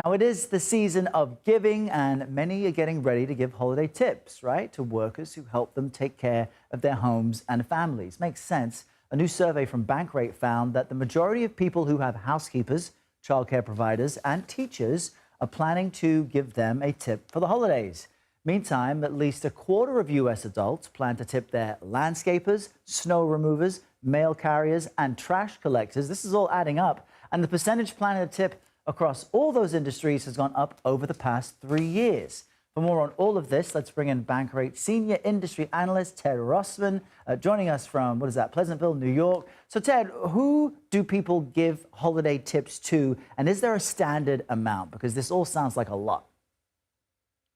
Now, it is the season of giving, and many are getting ready to give holiday tips, right, to workers who help them take care of their homes and families. Makes sense. A new survey from Bankrate found that the majority of people who have housekeepers, childcare providers, and teachers are planning to give them a tip for the holidays. Meantime, at least a quarter of U.S. adults plan to tip their landscapers, snow removers, mail carriers, and trash collectors. This is all adding up, and the percentage planning to tip across all those industries has gone up over the past 3 years. For more on all of this, let's bring in Bankrate senior industry analyst Ted Rossman, joining us from, Pleasantville, New York. So Ted, who do people give holiday tips to, and is there a standard amount? Because this all sounds like a lot.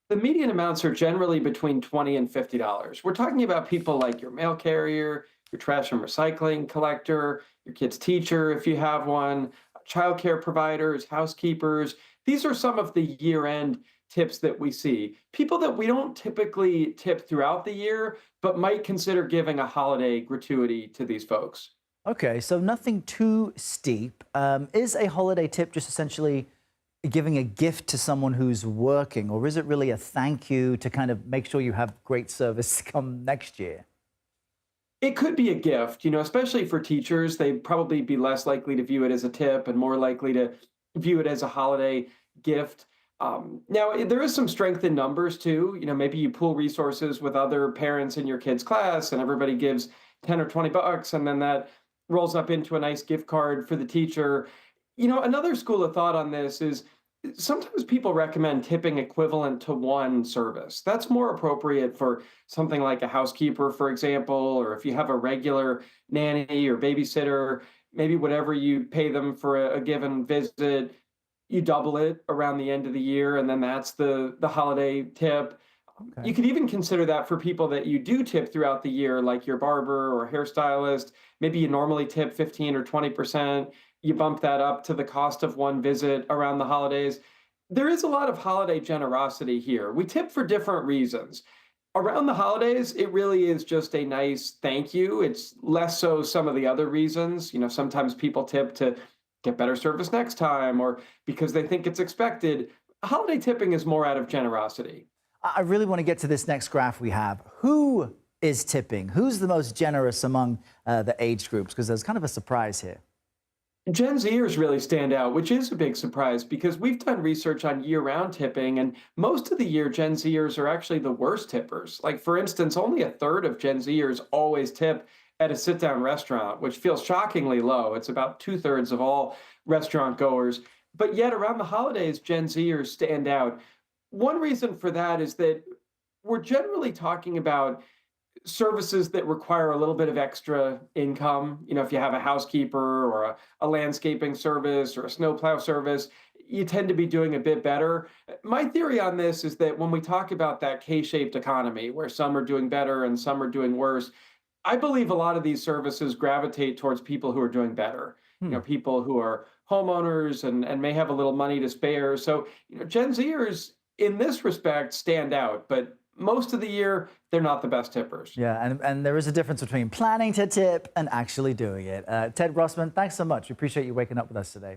The median amounts are generally between $20 and $50. We're talking about people like your mail carrier, your trash and recycling collector, your kid's teacher, if you have one, childcare providers, housekeepers. These are some of the year-end tips that we see. People that we don't typically tip throughout the year, but might consider giving a holiday gratuity to these folks. Okay, so nothing too steep. Is a holiday tip just essentially giving a gift to someone who's working, or is it really a thank you to kind of make sure you have great service come next year? It could be a gift, especially for teachers. They'd probably be less likely to view it as a tip and more likely to view it as a holiday gift. Now, there is some strength in numbers too. Maybe you pool resources with other parents in your kid's class and everybody gives 10 or 20 bucks, and then that rolls up into a nice gift card for the teacher. Another school of thought on this is sometimes people recommend tipping equivalent to one service. That's more appropriate for something like a housekeeper, for example, or if you have a regular nanny or babysitter, maybe whatever you pay them for a given visit, you double it around the end of the year, and then that's the holiday tip. Okay. You could even consider that for people that you do tip throughout the year, like your barber or hairstylist. Maybe you normally tip 15 or 20%. You bump that up to the cost of one visit around the holidays. There is a lot of holiday generosity here. We tip for different reasons. Around the holidays, it really is just a nice thank you. It's less so some of the other reasons. Sometimes people tip to get better service next time or because they think it's expected. Holiday tipping is more out of generosity. I really want to get to this next graph we have. Who is tipping? Who's the most generous among the age groups? Because there's kind of a surprise here. Gen Zers really stand out, which is a big surprise because we've done research on year-round tipping, and most of the year Gen Zers are actually the worst tippers. Like, for instance, only a third of Gen Zers always tip at a sit-down restaurant, which feels shockingly low. It's about two-thirds of all restaurant goers. But yet, around the holidays, Gen Zers stand out. One reason for that is that we're generally talking about services that require a little bit of extra income. If you have a housekeeper or a landscaping service or a snowplow service, you tend to be doing a bit better. My theory on this is that when we talk about that K-shaped economy, where some are doing better and some are doing worse, I believe a lot of these services gravitate towards people who are doing better. Hmm. People who are homeowners and may have a little money to spare. So, Gen Zers in this respect stand out, but most of the year, they're not the best tippers. Yeah, and there is a difference between planning to tip and actually doing it. Ted Rossman, thanks so much. We appreciate you waking up with us today.